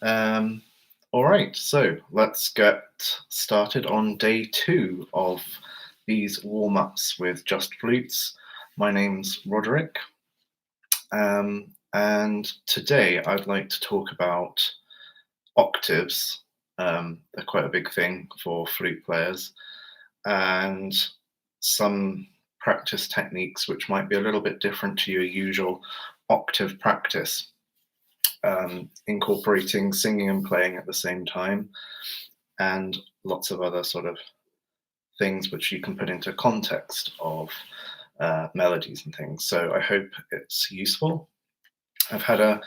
Um, all right, so let's get started on day 2 of these warm-ups with just flutes. My name's Roderick, and today I'd like to talk about octaves. They're quite a big thing for flute players, and some practice techniques which might be a little bit different to your usual octave practice. Incorporating singing and playing at the same time, and lots of other sort of things which you can put into context of melodies and things. So I hope it's useful. I've had a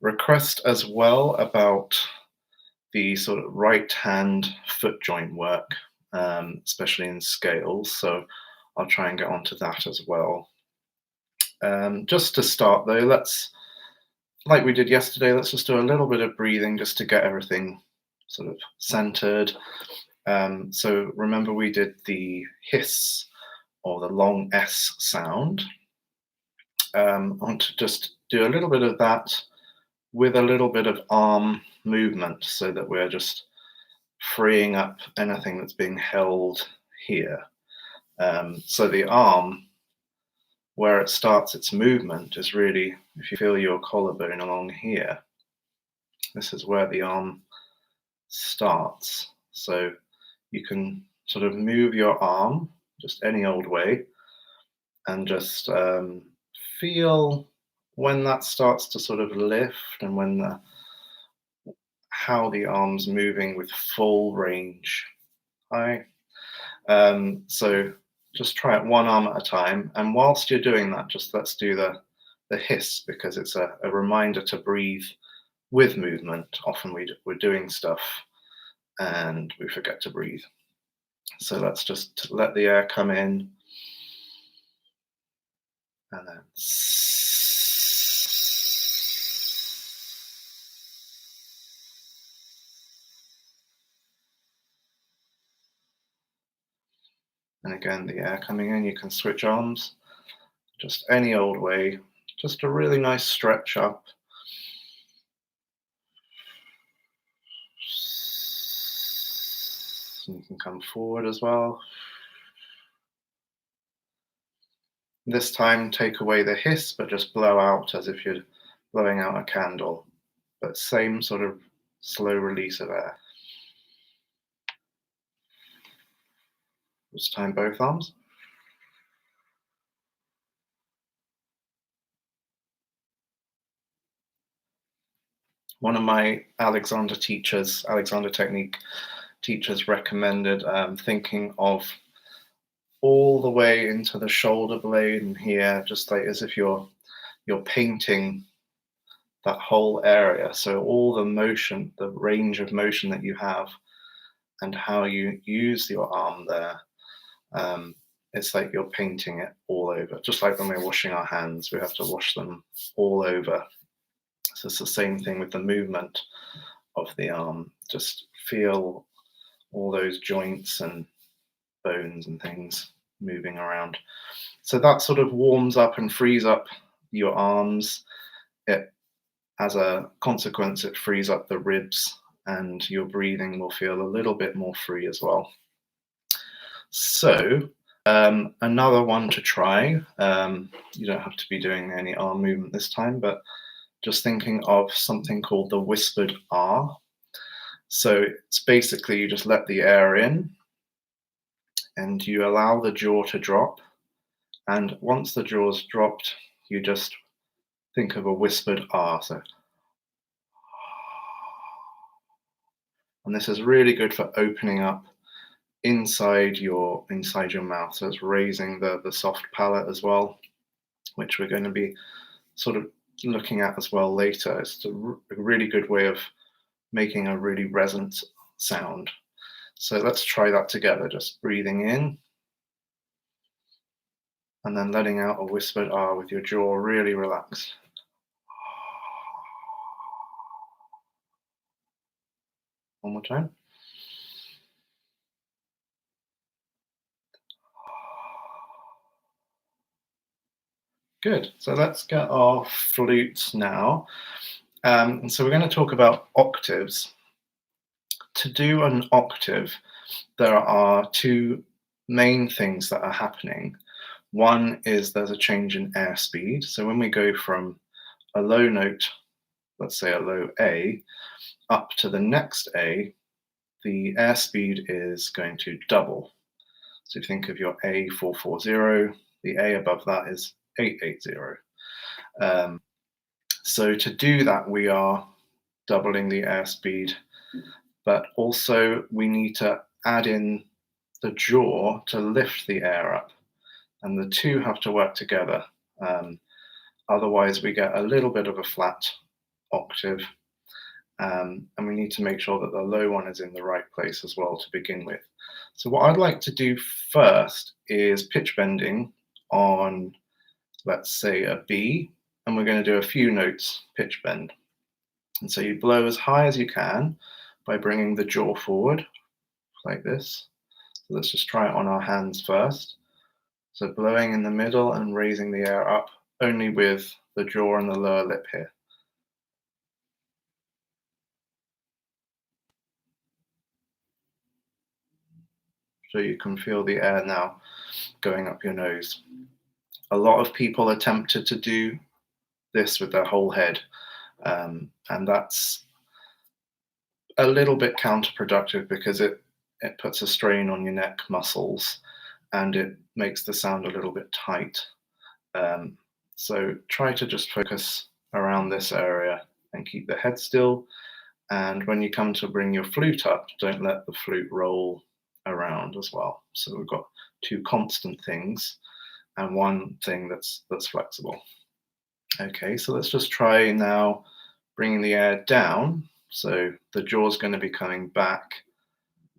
request as well about the sort of right hand foot joint work, especially in scales. So I'll try and get onto that as well. Just to start though, like we did yesterday, let's just do a little bit of breathing just to get everything sort of centered. So remember we did the hiss or the long S sound. I want to just do a little bit of that with a little bit of arm movement so that we're just freeing up anything that's being held here. So the arm, where it starts its movement, is really, if you feel your collarbone along here, this is where the arm starts. So you can sort of move your arm just any old way and just feel when that starts to sort of lift and when how the arm's moving with full range. Right? So just try it one arm at a time, and whilst you're doing that, just let's do the hiss, because it's a reminder to breathe with movement. Often we're doing stuff and we forget to breathe. So let's just let the air come in and then and again the air coming in. You can switch arms just any old way, just a really nice stretch up. And you can come forward as well. This time take away the hiss, but just blow out as if you're blowing out a candle, but same sort of slow release of air. This time both arms. One of my Alexander Technique teachers recommended thinking of all the way into the shoulder blade and here, just like as if you're painting that whole area. So all the motion, the range of motion that you have and how you use your arm there, it's like you're painting it all over. Just like when we're washing our hands, we have to wash them all over. So it's the same thing with the movement of the arm. Just feel all those joints and bones and things moving around. So that sort of warms up and frees up your arms. It, as a consequence, it frees up the ribs, and your breathing will feel a little bit more free as well. So another one to try. You don't have to be doing any arm movement this time, but just thinking of something called the whispered R. So it's basically you just let the air in and you allow the jaw to drop. And once the jaw's dropped, you just think of a whispered R. So, and this is really good for opening up inside your mouth. So it's raising the soft palate as well, which we're going to be sort of looking at as well later. It's a really good way of making a really resonant sound. So let's try that together, just breathing in and then letting out a whispered R with your jaw really relaxed. One more time. Good. So let's get our flutes now. And so we're going to talk about octaves. To do an octave, there are two main things that are happening. One is there's a change in airspeed. So when we go from a low note, let's say a low A, up to the next A, the airspeed is going to double. So think of your A 440, the A above that is 880. So to do that, we are doubling the airspeed, but also we need to add in the jaw to lift the air up, and the two have to work together. Otherwise, we get a little bit of a flat octave, and we need to make sure that the low one is in the right place as well to begin with. So what I'd like to do first is pitch bending on, let's say, a B, and we're going to do a few notes pitch bend. And so you blow as high as you can by bringing the jaw forward like this. So let's just try it on our hands first. So blowing in the middle and raising the air up only with the jaw and the lower lip here. So you can feel the air now going up your nose. A lot of people are tempted to do this with their whole head, and that's a little bit counterproductive because it puts a strain on your neck muscles and it makes the sound a little bit tight. So try to just focus around this area and keep the head still. And when you come to bring your flute up, don't let the flute roll around as well. So we've got two constant things and one thing that's flexible. Okay, so let's just try now bringing the air down. So the jaw's going to be coming back,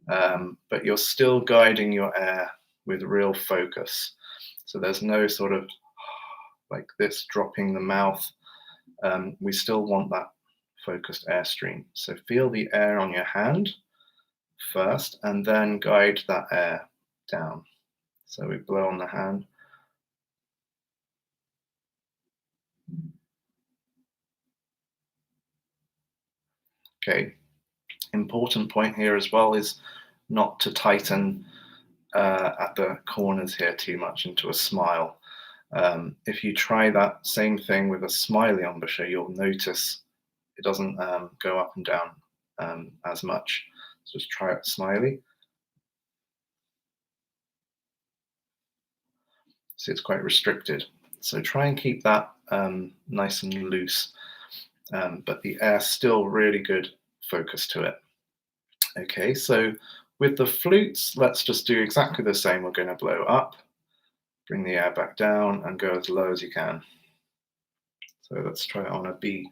but you're still guiding your air with real focus. So there's no sort of like this dropping the mouth. We still want that focused airstream. So feel the air on your hand first and then guide that air down. So we blow on the hand. Okay, important point here as well is not to tighten at the corners here too much into a smile. If you try that same thing with a smiley embouchure, you'll notice it doesn't go up and down as much. So just try it smiley. See, it's quite restricted. So try and keep that nice and loose, but the air still really good focus to it. Okay, so with the flutes, let's just do exactly the same. We're going to blow up, bring the air back down, and go as low as you can. So let's try it on a B.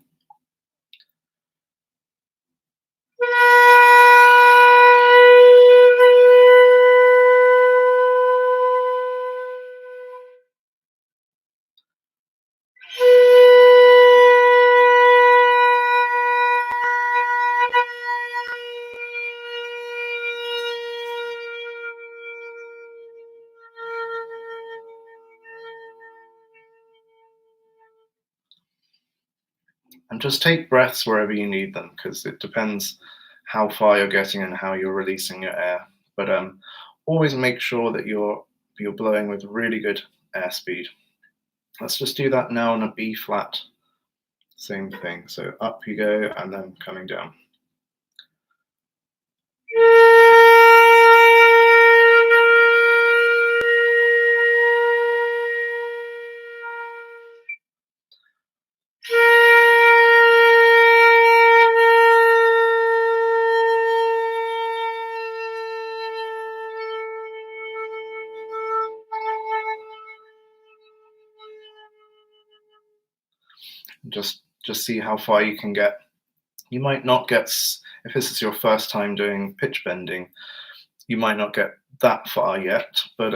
And just take breaths wherever you need them, because it depends how far you're getting and how you're releasing your air. But always make sure that you're blowing with really good airspeed. Let's just do that now on a B flat. Same thing. So up you go and then coming down. Just see how far you can get. You might not get, if this is your first time doing pitch bending, you might not get that far yet, but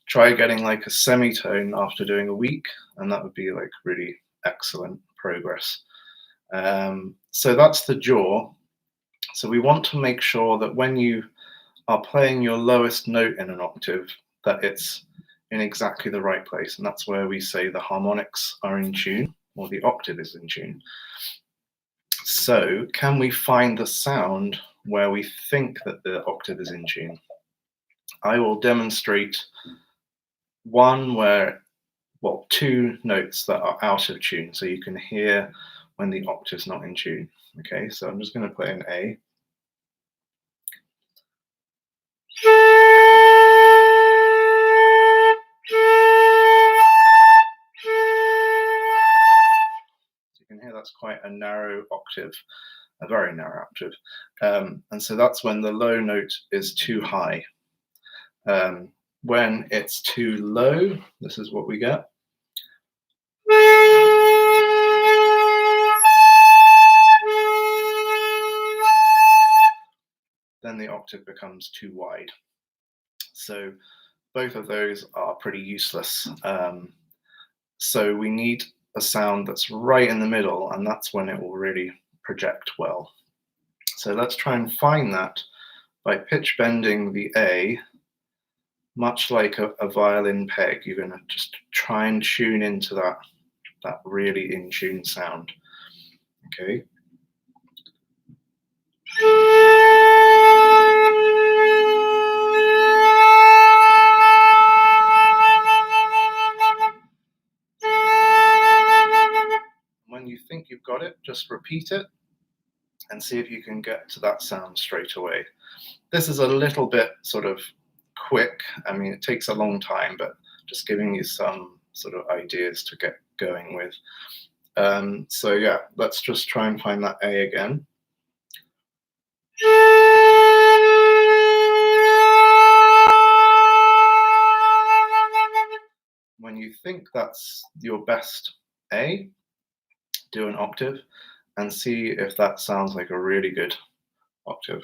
try getting like a semitone after doing a week, and that would be like really excellent progress. So that's the jaw. So we want to make sure that when you are playing your lowest note in an octave, that it's in exactly the right place, and that's where we say the harmonics are in tune, or the octave is in tune. So can we find the sound where we think that the octave is in tune? I will demonstrate one where, well, two notes that are out of tune, so you can hear when the octave's not in tune. Okay, so I'm just going to play an A. So you can hear that's quite a narrow octave, a very narrow octave. And so that's when the low note is too high. When it's too low, this is what we get. Then the octave becomes too wide. So both of those are pretty useless. So we need a sound that's right in the middle, and that's when it will really project well. So let's try and find that by pitch bending the A, much like a violin peg. You're going to just try and tune into that really in tune sound. Okay. When you think you've got it, just repeat it and see if you can get to that sound straight away. This is a little bit sort of quick. I mean, it takes a long time, but just giving you some sort of ideas to get going with. So yeah, let's just try and find that A again. When you think that's your best A, do an octave and see if that sounds like a really good octave.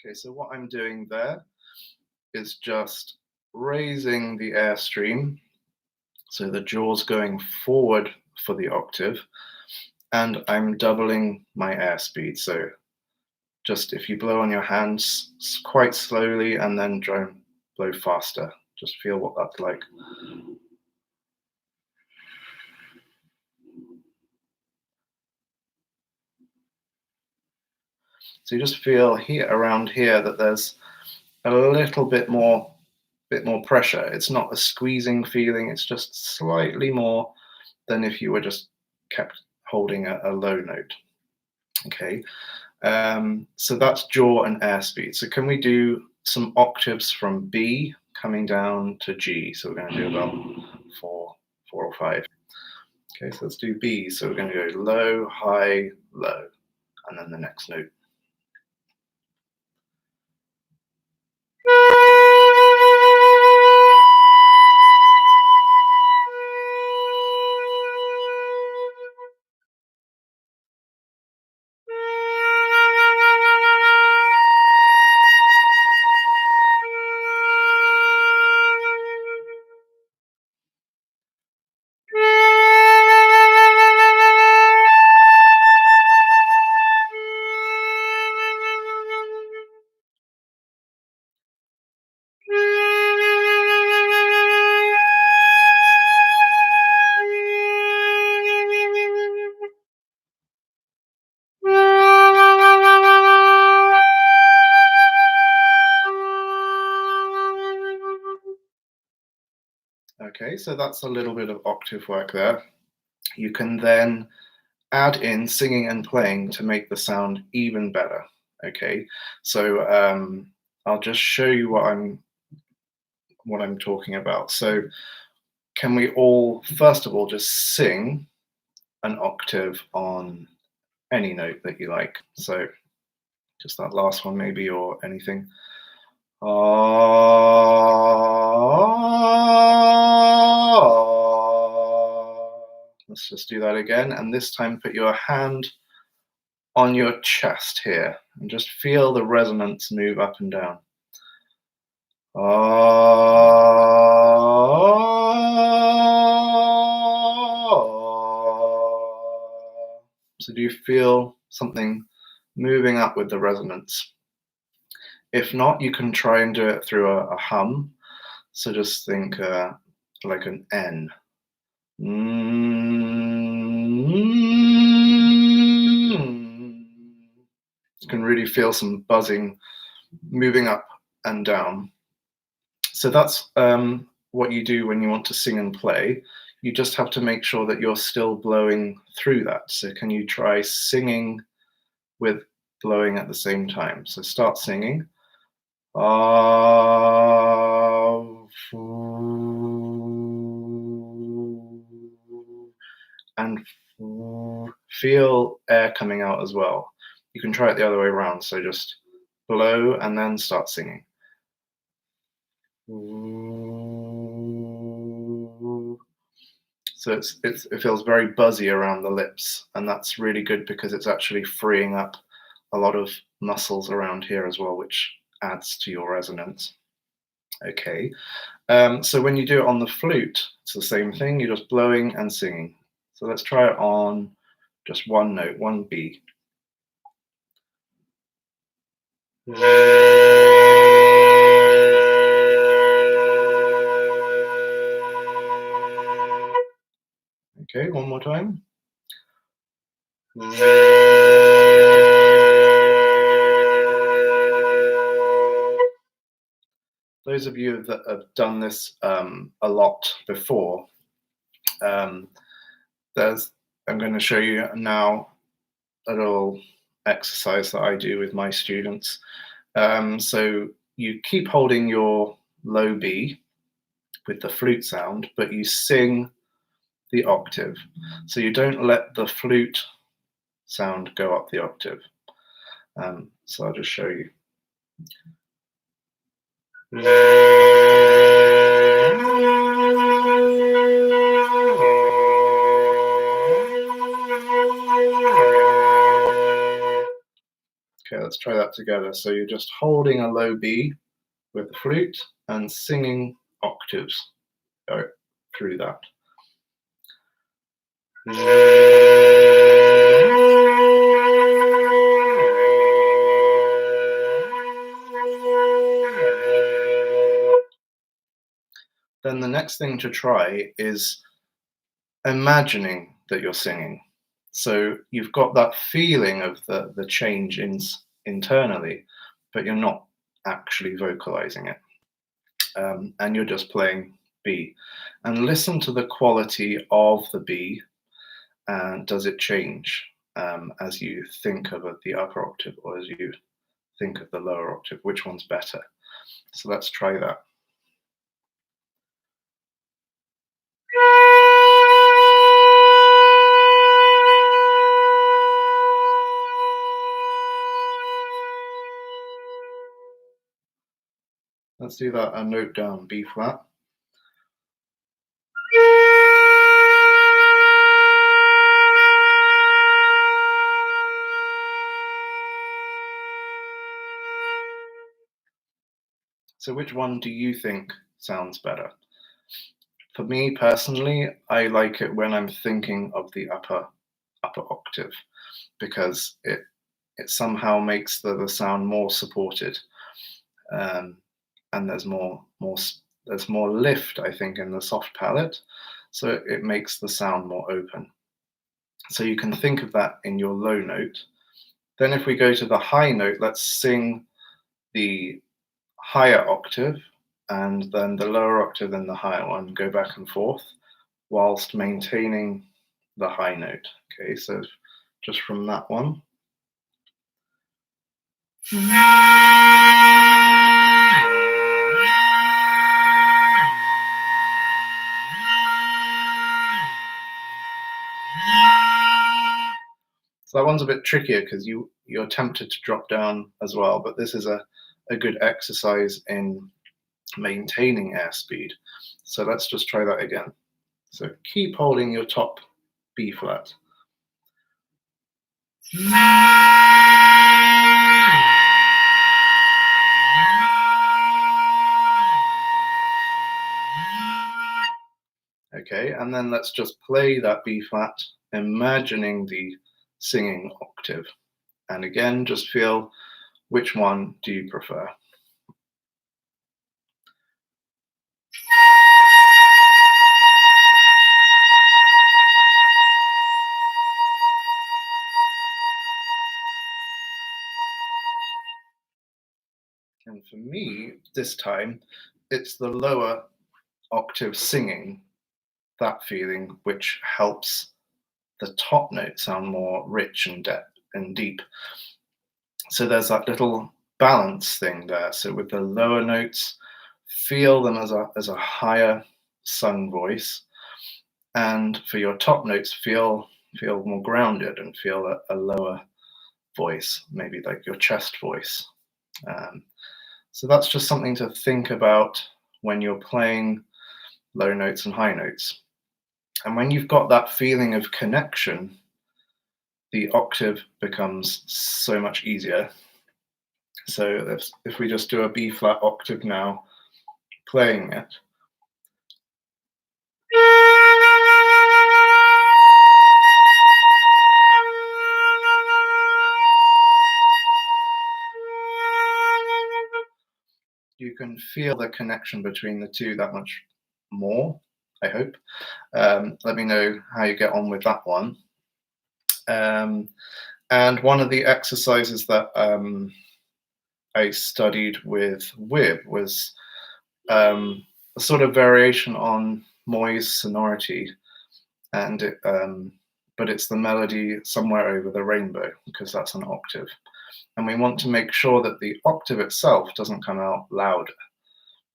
Okay, so what I'm doing there is just raising the airstream, so the jaw's going forward for the octave, and I'm doubling my airspeed. So just if you blow on your hands quite slowly and then try and blow faster, just feel what that's like. So you just feel here, around here, that there's a little bit more pressure. It's not a squeezing feeling, it's just slightly more than if you were just kept holding a low note. Okay, so that's jaw and airspeed. So can we do some octaves from B coming down to G? So we're going to do about four or five. Okay, so let's do B. So we're going to go low, high, low, and then the next note. Okay, so that's a little bit of octave work there. You can then add in singing and playing to make the sound even better. Okay, so I'll just show you what I'm talking about. So can we all, first of all, just sing an octave on any note that you like? So just that last one maybe, or anything. Let's just do that again, and this time put your hand on your chest here and just feel the resonance move up and down. So do you feel something moving up with the resonance? If not, you can try and do it through a hum. So just think like an N. You can really feel some buzzing moving up and down. So that's what you do when you want to sing and play. You just have to make sure that you're still blowing through that. So can you try singing with blowing at the same time? So start singing. And feel air coming out as well. You can try it the other way around. So just blow and then start singing. So it feels very buzzy around the lips, and that's really good because it's actually freeing up a lot of muscles around here as well, which adds to your resonance. Okay, so when you do it on the flute, it's the same thing. You're just blowing and singing. So let's try it on just one note, one B. Okay, one more time. Those of you that have done this a lot before, I'm going to show you now a little exercise that I do with my students. So you keep holding your low B with the flute sound, but you sing the octave. So you don't let the flute sound go up the octave. So I'll just show you. Okay, let's try that together. So you're just holding a low B with the flute and singing octaves through that. Then the next thing to try is imagining that you're singing. So you've got that feeling of the change internally, but you're not actually vocalizing it. And you're just playing B. And listen to the quality of the B, and does it change as you think of the upper octave or as you think of the lower octave? Which one's better? So let's try that. Let's do that a note down, B flat. So which one do you think sounds better? For me personally, I like it when I'm thinking of the upper octave, because it somehow makes the sound more supported, and there's more lift, I think, in the soft palate, so it makes the sound more open. So you can think of that in your low note. Then if we go to the high note, let's sing the higher octave and then the lower octave and the higher one, go back and forth whilst maintaining the high note. Okay, so just from that one. So that one's a bit trickier because you're tempted to drop down as well, but this is a good exercise in maintaining airspeed. So let's just try that again. So keep holding your top B flat. Okay, and then let's just play that B flat, imagining the singing octave. And again, just feel which one do you prefer. for me, this time, it's the lower octave singing, that feeling, which helps the top note sound more rich and depth and deep. So there's that little balance thing there. So with the lower notes, feel them as a higher sung voice, and for your top notes, feel more grounded and feel a lower voice, maybe like your chest voice. So that's just something to think about when you're playing low notes and high notes. And when you've got that feeling of connection, the octave becomes so much easier. So if we just do a B flat octave now, playing it. You can feel the connection between the two that much more, I hope. Let me know how you get on with that one. And one of the exercises that I studied with Wib was a sort of variation on Moy's sonority, and but it's the melody Somewhere Over the Rainbow, because that's an octave. And we want to make sure that the octave itself doesn't come out louder,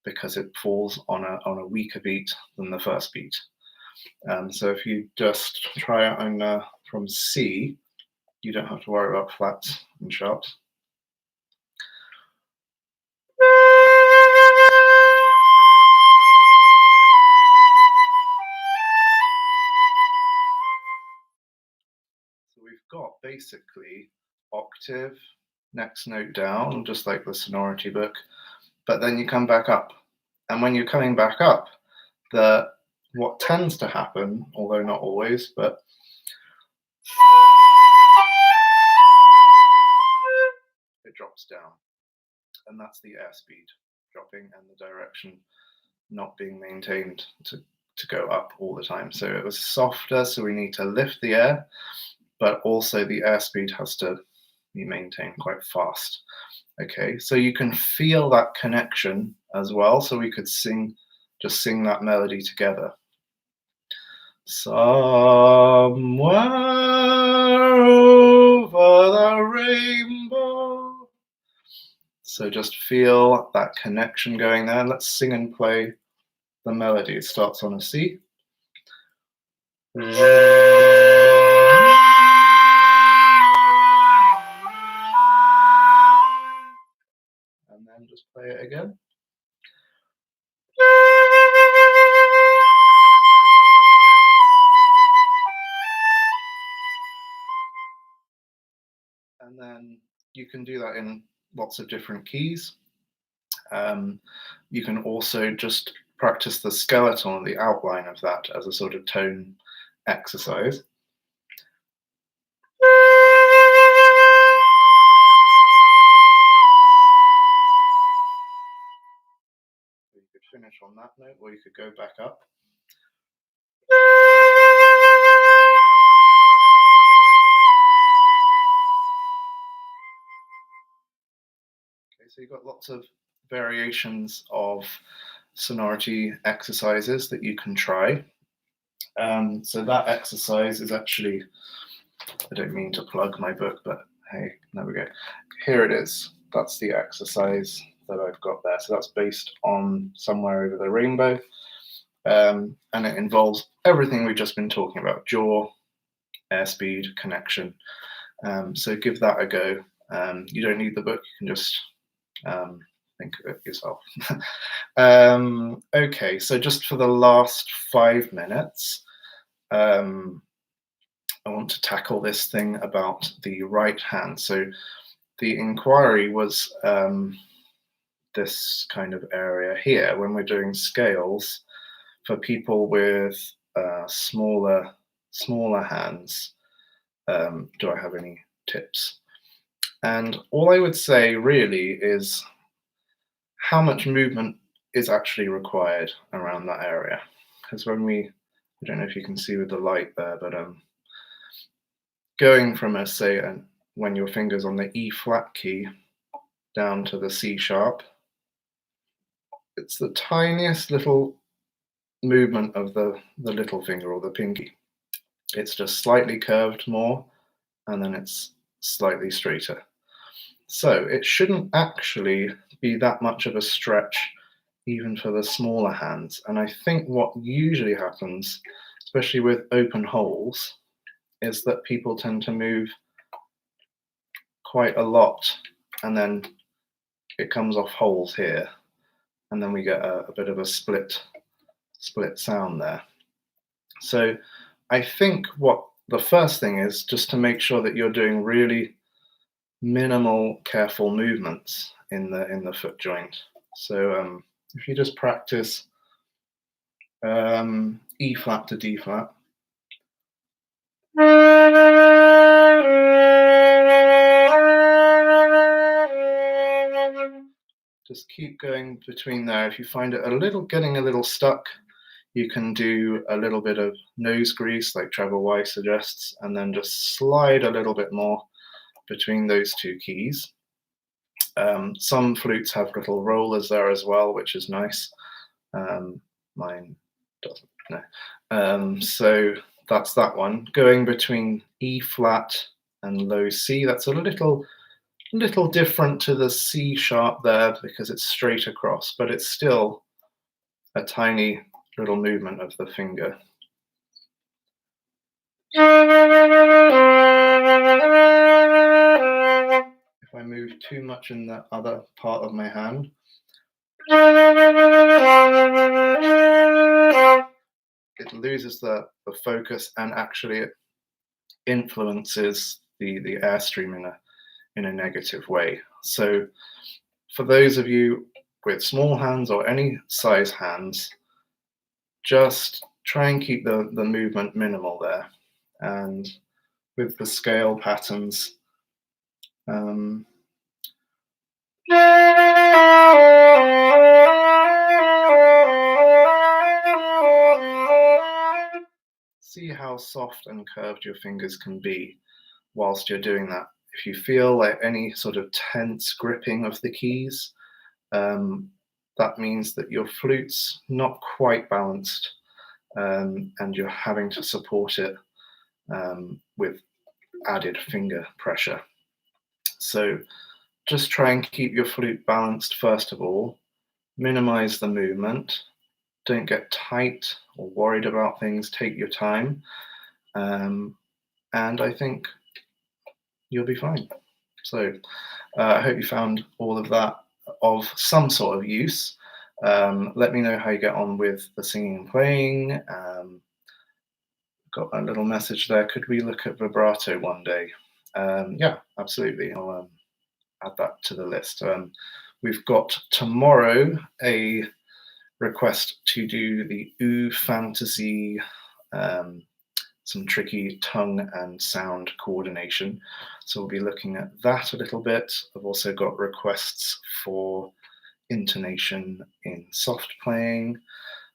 because it falls on a weaker beat than the first beat. So if you just try it on from C, you don't have to worry about flats and sharps. So we've got basically octave, next note down, just like the sonority book, but then you come back up. And when you're coming back up, what tends to happen, although not always, but it drops down. And that's the airspeed dropping and the direction not being maintained to go up all the time. So it was softer, so we need to lift the air, but also the airspeed has to be maintained quite fast. Okay, so you can feel that connection as well. So we could just sing that melody together. Somewhere over the rainbow. So just feel that connection going there. Let's sing and play the melody. It starts on a C. And then just play it again. And then you can do that in lots of different keys. You can also just practice the skeleton or the outline of that as a sort of tone exercise. You could finish on that note, or you could go back up. Okay, so you've got lots of variations of sonority exercises that you can try. So that exercise is actually, I don't mean to plug my book, but hey, there we go. Here it is. That's the exercise that I've got there. So that's based on Somewhere Over the Rainbow. And it involves everything we've just been talking about: jaw, airspeed, connection. So give that a go. You don't need the book, you can just think of it yourself. Okay, so just for the last 5 minutes, I want to tackle this thing about the right hand. So the inquiry was this kind of area here when we're doing scales for people with smaller hands. Do I have any tips? And all I would say really is how much movement is actually required around that area. Because when I don't know if you can see with the light there, but going from when your finger's on the E flat key down to the C sharp, it's the tiniest little movement of the little finger or the pinky. It's just slightly curved more, and then it's slightly straighter. So it shouldn't actually be that much of a stretch even for the smaller hands. And I think what usually happens, especially with open holes, is that people tend to move quite a lot, and then it comes off holes here, and then we get a bit of a split sound there. So I think what the first thing is just to make sure that you're doing really minimal, careful movements in the foot joint. So if you just practice E flat to D flat. Just keep going between there. If you find it getting a little stuck, you can do a little bit of nose grease, like Trevor Y suggests, and then just slide a little bit more between those two keys. Some flutes have little rollers there as well, which is nice. Mine doesn't. No. So that's that one. Going between E flat and low C. That's a little different to the C sharp there because it's straight across, but it's still a tiny little movement of the finger. If I move too much in the other part of my hand, it loses the focus, and actually it influences the airstream in a negative way. So for those of you with small hands or any size hands, just try and keep the movement minimal there. And with the scale patterns, see how soft and curved your fingers can be whilst you're doing that. If you feel like any sort of tense gripping of the keys, that means that your flute's not quite balanced, and you're having to support it with added finger pressure. So just try and keep your flute balanced first of all, minimize the movement, don't get tight or worried about things, take your time, and I think you'll be fine. So I hope you found all of that of some sort of use. Let me know how you get on with the singing and playing. Got a little message there. Could we look at vibrato one day? Yeah, absolutely. I'll add that to the list. We've got tomorrow a request to do the Ooh Fantasy, some tricky tongue and sound coordination. So we'll be looking at that a little bit. I've also got requests for intonation in soft playing.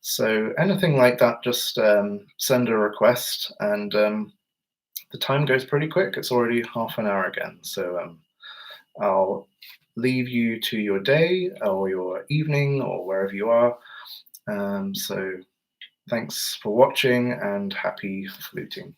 So anything like that, just send a request, and the time goes pretty quick. It's already half an hour again. So I'll leave you to your day or your evening or wherever you are. So thanks for watching and happy fluting.